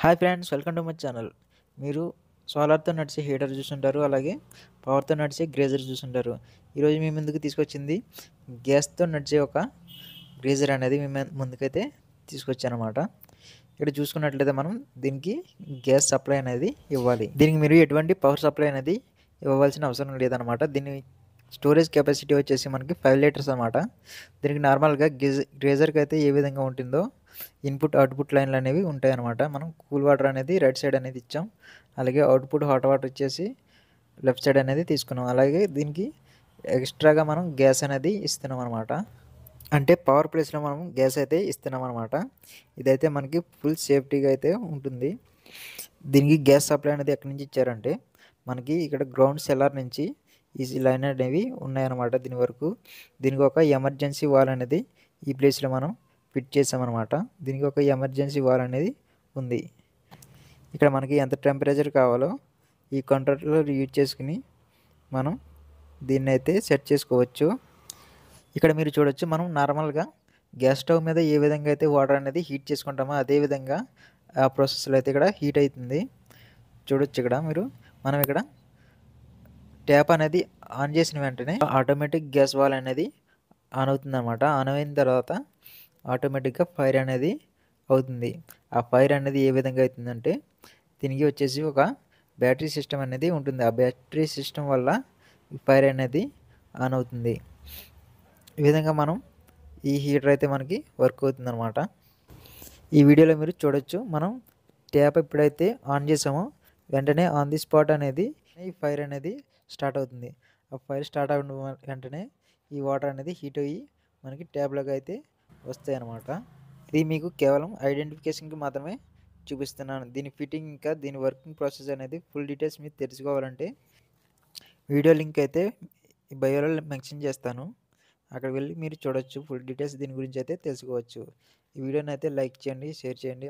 Hi friends, welcome to my channel. మీరు సోలార్తో నడిచే heater చూసుంటారు, అలాగే పవర్తో నడిచే గ్రేజర్ చూసుంటారు. ఈరోజు మీ ముందుకు తీసుకొచ్చింది గ్యాస్తో నడిచే ఒక గ్రేజర్ అనేది మీ ముందుకైతే తీసుకొచ్చానమాట. ఇక్కడ చూసుకున్నట్లయితే మనం దీనికి గ్యాస్ సప్లై అనేది ఇవ్వాలి. దీనికి మీరు ఎటువంటి పవర్ సప్లై అనేది ఇవ్వవలసిన అవసరం లేదనమాట. దీని స్టోరేజ్ కెపాసిటీ వచ్చేసి మనకి 5 లీటర్స్ అనమాట. దీనికి నార్మల్గా గ్రేజర్కి అయితే ఏ విధంగా ఉంటుందో ఇన్పుట్ అవుట్పుట్ లైన్లు అనేవి ఉంటాయన్నమాట. మనం కూల్ వాటర్ అనేది రైట్ సైడ్ అనేది ఇచ్చాం, అలాగే అవుట్పుట్ హాట్ వాటర్ వచ్చేసి లెఫ్ట్ సైడ్ అనేది తీసుకున్నాం. అలాగే దీనికి ఎక్స్ట్రాగా మనం గ్యాస్ అనేది ఇస్తున్నాం అనమాట. అంటే పవర్ ప్లేస్లో మనం గ్యాస్ అయితే ఇస్తున్నాం అనమాట. ఇదైతే మనకి ఫుల్ సేఫ్టీగా అయితే ఉంటుంది. దీనికి గ్యాస్ సప్లై అనేది ఎక్కడి నుంచి ఇచ్చారంటే మనకి ఇక్కడ గ్రౌండ్ సెల్లార్ నుంచి ఈజీ లైన్ అనేవి ఉన్నాయన్నమాట. దీనికి ఒక ఎమర్జెన్సీ వాల్ అనేది ఈ ప్లేస్లో మనం ఫిట్ చేసామన్నమాట. దీనికి ఒక ఎమర్జెన్సీ వాల్ అనేది ఉంది. ఇక్కడ మనకి ఎంత టెంపరేచర్ కావాలో ఈ కంట్రోలర్ యూజ్ చేసుకుని మనం దీన్ని అయితే సెట్ చేసుకోవచ్చు. ఇక్కడ మీరు చూడొచ్చు, మనం నార్మల్గా గ్యాస్ స్టవ్ మీద ఏ విధంగా అయితే వాటర్ అనేది హీట్ చేసుకుంటామో అదే విధంగా ఆ ప్రాసెస్లో అయితే ఇక్కడ హీట్ అవుతుంది. చూడొచ్చు ఇక్కడ మనం ఇక్కడ ట్యాప్ అనేది ఆన్ చేసిన వెంటనే ఆటోమేటిక్ గ్యాస్ వాల్ అనేది ఆన్ అవుతుంది అనమాట. ఆన్ అయిన తర్వాత ఆటోమేటిక్గా ఫైర్ అనేది అవుతుంది. ఆ ఫైర్ అనేది ఏ విధంగా అవుతుందంటే దీనికి వచ్చేసి ఒక బ్యాటరీ సిస్టమ్ అనేది ఉంటుంది. ఆ బ్యాటరీ సిస్టమ్ వల్ల ఫైర్ అనేది ఆన్ అవుతుంది. ఈ విధంగా ఈ హీటర్ అయితే మనకి వర్క్ అవుతుంది అనమాట. ఈ వీడియోలో మీరు చూడొచ్చు, మనం ట్యాప్ ఎప్పుడైతే ఆన్ చేసామో వెంటనే ఆన్ ది స్పాట్ అనేది ఈ ఫైర్ అనేది స్టార్ట్ అవుతుంది. ఆ ఫైర్ స్టార్ట్ అవ్వడం వెంటనే ఈ వాటర్ అనేది హీట్ అయ్యి మనకి ట్యాబ్లోకి అయితే వస్తాయి అన్నమాట. ఇది మీకు కేవలం ఐడెంటిఫికేషన్కి మాత్రమే చూపిస్తున్నాను. దీని ఫిట్టింగ్ ఇంకా దీని వర్కింగ్ ప్రాసెస్ అనేది ఫుల్ డీటెయిల్స్ మీరు తెలుసుకోవాలంటే వీడియో లింక్ అయితే ఈ బయోలో మెన్షన్ చేస్తాను. అక్కడ వెళ్ళి మీరు చూడొచ్చు, ఫుల్ డీటెయిల్స్ దీని గురించి అయితే తెలుసుకోవచ్చు. ఈ వీడియోని అయితే లైక్ చేయండి, షేర్ చేయండి.